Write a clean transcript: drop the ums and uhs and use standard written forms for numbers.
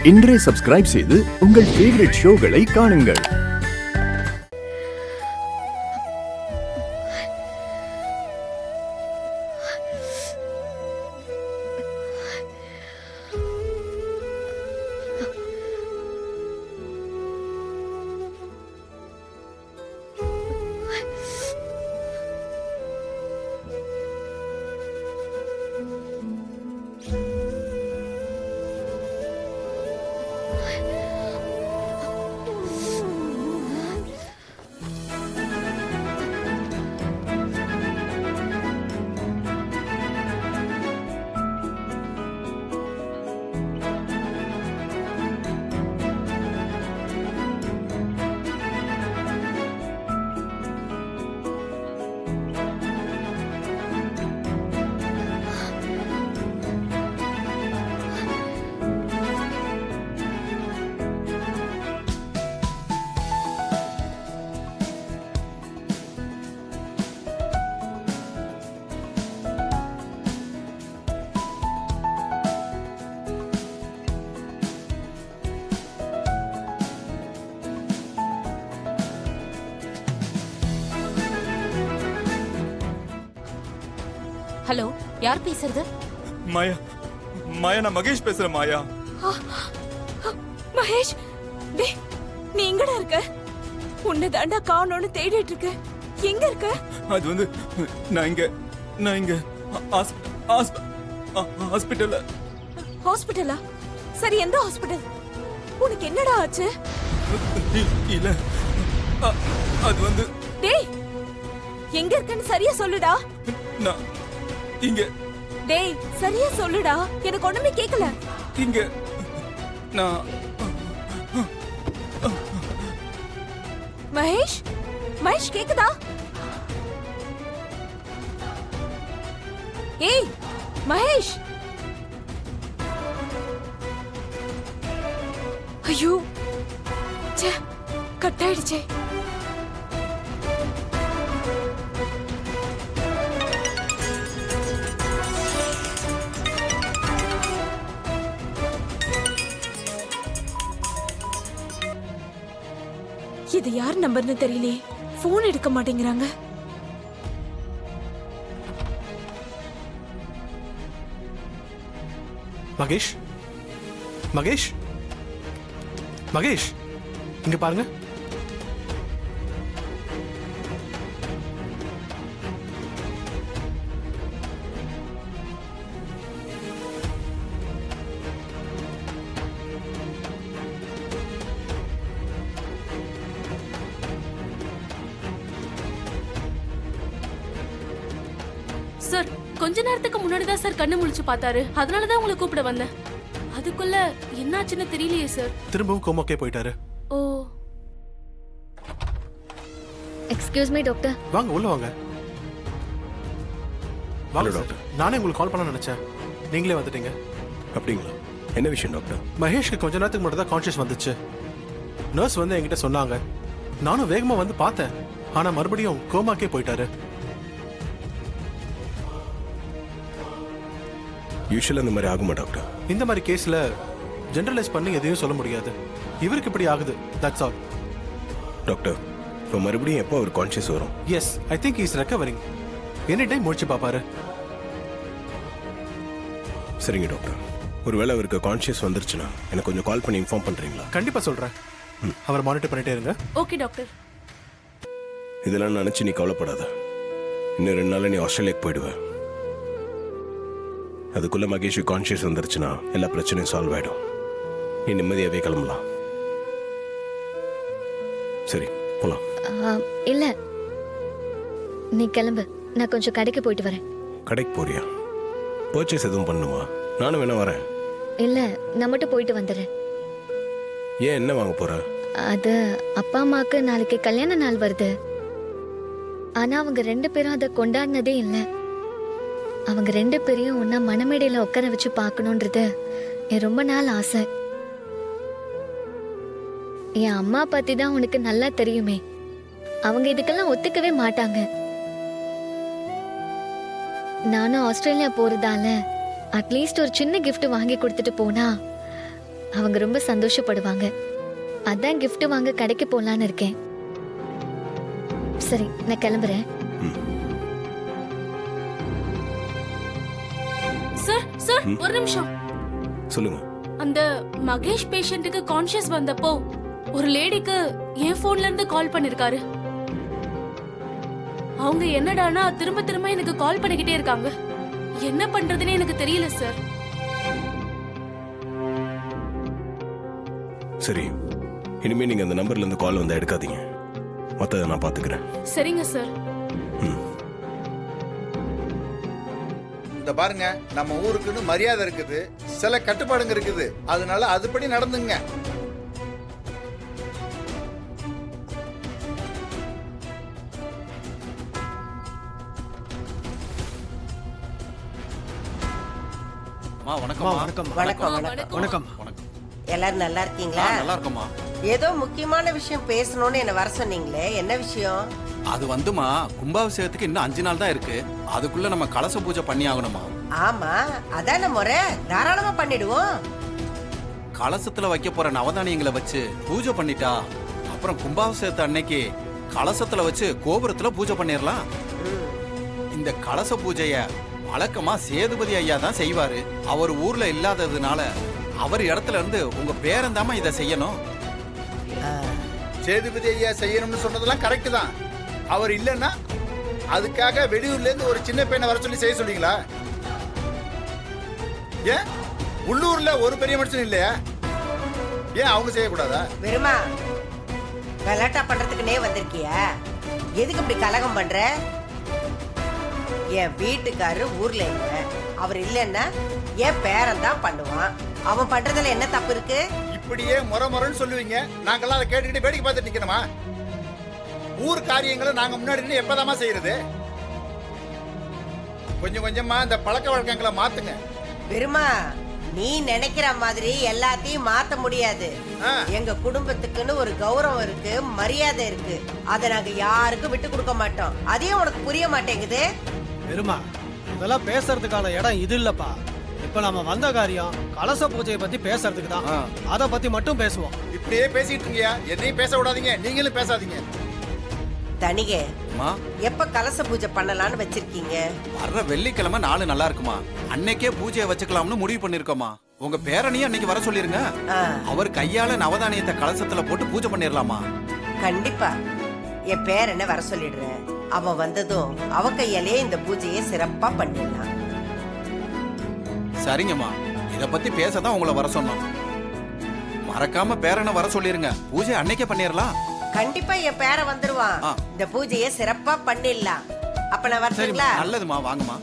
இன்றே சப்ஸ்கிரைப் செய்து உங்கள் ஃபேவரட் ஷோகளை காணுங்கள். ஹலோ, யார் பேசுறது? மாயா, மாயா, நான் மகேஷ் பேசுறேன். மாயா, மகேஷ், டேய், நீ எங்கடா இருக்க? உன்னை தாண்டா காணோன்னு தேடிட்டு இருக்க. எங்க இருக்க? அது வந்து நான் இங்க ஹாஸ்பிட்டல்ல. ஹாஸ்பிட்டலா? சரி, எந்த ஹாஸ்பிட்டல்? உனக்கு என்னடா ஆச்சு? இல்ல, அது வந்து டேய், எங்க இருக்கன்னு சரியா சொல்லுடா. நான் இங்க. டேய், சரியா சொல்லுடா, எனக்கு ஒண்ணுமே கேக்கல. இங்க நான். மகேஷ், மகேஷ் கேக்குதா? ஏய் மகேஷ், ஐயோ, ச்சே, கட் ஆயிடுச்சே. இது யார் நம்பர்னு தெரியலையே, போன் எடுக்க மாட்டேங்கிறாங்க. மகேஷ், மகேஷ், மகேஷ், இங்க பாருங்க. சார், கொஞ்ச நேரத்துக்கு முன்னாடி தான் சார் கண்ணு முழிச்சு பார்த்தாரு. அதனால தான் உங்களை கூப்பிட வந்தேன். அதுக்குள்ள என்னாச்சுன்னு தெரியலையே சார். திரும்பவும் கோமாக்கே போயிட்டாரு. ஓ, எக்ஸ்கியூஸ் மீ டாக்டர். வாங்க, உள்ள வாங்க. வாங்க டாக்டர். நானே உங்களுக்கு கால் பண்ண நினைச்சேன், நீங்களே வந்துட்டீங்க. அப்படிங்களா? என்ன விஷயம் டாக்டர்? மகேஷ்க்கு கொஞ்ச நேரத்துக்கு மட்டும் தான் கான்ஷியஸ் வந்துச்சு. நர்ஸ் வந்து என்கிட்ட சொன்னாங்க. நானும் வேகமா வந்து பார்த்தேன். ஆனா மறுபடியும் கோமாக்கே போயிட்டாரு. யூஷுவலா இந்த மாதிரி ஆகுமா டாக்டர்? இந்த மாதிரி கேஸ்ல ஜெனரலைஸ் பண்ணி எதையும் சொல்ல முடியாது. இவருக்கு இப்படி ஆகுது, தட்ஸ் ஆல். டாக்டர், இப்போ மறுபடியும் எப்போ அவர் கான்ஷியஸ் வரும்? Yes, I think is recovering. Any time முடிச்சு பாப்பாரு. சரிங்க டாக்டர். ஒருவேளை அவருக்கு கான்ஷியஸ் வந்துருச்சுன்னா எனக்கு கொஞ்சம் கால் பண்ணி இன்ஃபார்ம் பண்றீங்களா? கண்டிப்பா சொல்றேன். அவர் மானிட்டர் பண்ணிட்டே இருங்க. Okay doctor. இதெல்லாம் நினைச்சு நீ கவலைப்படாத. இன்னும் 2 நாள்ல நீ ஆஸ்திரேலியாக்கு போயிடுவ. அதுக்குள்ள மகேஷ் கான்ஷியஸ் வந்துருச்சுன்னா எல்லா பிரச்சனையும் சால்வ் ஆயிடும். நீ நிம்மதியாவே கிளம்பலாம். சரி, போலாம். இல்ல, நீ கிளம்பு, நான் கொஞ்சம் கடைக்கு போயிட்டு வரேன். கடைக்கு போறியா? பர்ச்சேஸ் எதுவும் பண்ணுமா? நானும் வேணா வரேன். இல்ல, நான் மட்டும் போயிட்டு வந்துடுறேன். ஏன், என்ன வாங்க போற? அது அப்பா அம்மாக்கு நாளைக்கு கல்யாண நாள் வருது. ஆனா அவங்க 2 பேரும் அதை கொண்டாடினதே இல்லை. அவங்க 2 பேரையும் ஒன்னா மணமேடையில உட்கார வச்சு பார்க்கணுன்றது என் ரொம்ப நாள் ஆசை. என் அம்மா பத்தி தான் உனக்கு நல்லா தெரியுமே. அவங்க இதுக்கெல்லாம் ஒத்துக்கவே மாட்டாங்க. நானும் ஆஸ்திரேலியா போறதால அட்லீஸ்ட் ஒரு சின்ன கிஃப்ட் வாங்கி கொடுத்துட்டு போனா அவங்க ரொம்ப சந்தோஷப்படுவாங்க. அதான் gift வாங்க கடைக்கு போலான்னு இருக்கேன். சரி, நான் கிளம்புறேன். சார் சார் ஒரு நிமிஷம். சொல்லுங்க. அந்த மகேஷ் பேஷண்ட்டுக்கு கான்ஷியஸ் வந்தப்போ ஒரு லேடிக்கு என் போன்ல இருந்து கால் பண்ணிருக்காரு. அவங்க என்னடானா திரும்ப திரும்ப எனக்கு கால் பண்ணிக்கிட்டே இருக்காங்க. என்ன பண்றதுன்னு எனக்கு தெரியல சார். சரி, இனிமே நீங்க அந்த நம்பர்ல இருந்து கால் வந்தா எடுக்காதீங்க. மத்தத நான் பாத்துக்கிறேன். சரிங்க சார். இந்த பாருங்க, நம்ம ஊருக்குன்னு மரியாதை இருக்குது, சில கட்டுப்பாடுங்க இருக்குது. அதனால அதுபடி நடந்துங்க. வணக்கம் வணக்கம் வணக்கம் வணக்கம். வணக்கம். எல்லாரும் நல்லா இருக்கீங்களா? நல்லா இருக்கோம்மா. ஏதோ முக்கியமான விஷயம் பேசணும்னு என்ன வர சொன்னீங்களே, என்ன விஷயம்? அது வந்துமா, கும்பாபிஷேகத்துக்கு இன்னும் 5 நாள் தான் இருக்கு. அதுக்குள்ள நம்ம கலச பூஜை பண்ணி ஆகணுமா. ஆமா, அதான முறை. தாராளமா பண்ணிடுவோம். கலசத்துல வைக்க போற நவதானியங்களை வச்சு பூஜை பண்ணிட்டா அப்புறம் கும்பாபிஷேகத்து அன்னைக்கு கலசத்துல வச்சு கோபுரத்துல பூஜை பண்ணிடலாம். இந்த கலச பூஜைய வழக்கமா சேதுபதி ஐயா தான் செய்வாரு. அவர் ஊர்ல இல்லாததுனால அவர் இடத்துல இருந்து உங்க பேரந்தாம இதை செய்யணும். சேதுபதி ஐயா செய்யணும்னு சொன்னதெல்லாம் கரெக்ட் தான். அவர் இல்லைன்னா அதுக்காக வெளியூர்ல இருந்து ஒரு சின்ன பையனை வர சொல்லி செய்ய சொல்றீங்களா? ஏன் உள்ளூர்ல ஒரு பெரிய மனுஷன் இல்லையா? ஏன் அவங்க செய்யக்கூடாதா? வெறுமா கலாட்டா பண்றதுக்குனே வந்திருக்கியா? எதுக்கு இப்படி கலகம் பண்ற? என் வீட்டுக்காரரு ஊர்ல இல்ல, அவர் இல்லைன்னா என் பேரன் தான் பண்ணுவான். அவன் பண்றதுல என்ன தப்பு இருக்கு? இப்படியே முறைன்னு சொல்லுவீங்க, நாங்கெல்லாம் அதை கேட்டுக்கிட்டு வேடிக்கை பார்த்துட்டு நிக்கணுமா? ஊர் காரியங்களை நாங்க முன்னாடி நின்னு எப்பதாமா செய்யறது? கொஞ்சம் கொஞ்சமா இந்த பழக்க வழக்கங்களை மாத்துங்க. வெறுமா, நீ நினைக்கிற மாதிரி எல்லாத்தையும் மாத்த முடியாது. எங்க குடும்பத்துக்குன்னு ஒரு கௌரவம் இருக்கு, மரியாதை இருக்கு. அதை நாங்க யாருக்கும் விட்டு கொடுக்க மாட்டோம். அதையும் உனக்கு புரிய மாட்டேங்குது. பெருமா, இதெல்லாம் பேசுறதுக்கான இடம் இது இல்லப்பா. இப்ப நம்ம வந்த காரியம் கலச பூஜையை பத்தி பேசுறதுக்கு தான். அத பத்தி மட்டும் பேசுவோம். இப்படியே பேசிட்டு இருக்கீங்க, எதையும் பேச விடாதீங்க, நீங்களும் பேசாதீங்க. தனிகே, அம்மா, எப்ப கலச பூஜை பண்ணலாம்னு வச்சிருக்கீங்க? வர்ற வெள்ளிக்கிழமை நாள் நல்லா இருக்குமா. அன்னைக்கே பூஜையை வச்சுக்கலாம்னு முடிவு பண்ணிருக்கோமா. உங்க பேரனையும் அன்னைக்கு வர சொல்லிருங்க. அவர் கையால நவதானியத்தை கலசத்துல போட்டு பூஜை பண்ணிடலாமா. கண்டிப்பா என் பேரனை வர சொல்லிடுறேன். அவன் வந்ததும் அவ கையாலே இந்த பூஜையை சிறப்பா பண்ணிடலாம். சரிங்கம்மா, இத பத்தி பேசதான் உங்களை வர சொன்னோம். மறக்காம பேரனை வர சொல்லிருங்க, பூஜை அன்னைக்கே பண்ணிடலாம். கண்டிப்பா என் பேரன் வந்துருவான். இந்த பூஜையை சிறப்பா பண்ணிடலாம். அப்ப நான் வரட்டுங்களா? நல்லதுமா, வாங்கம்மா.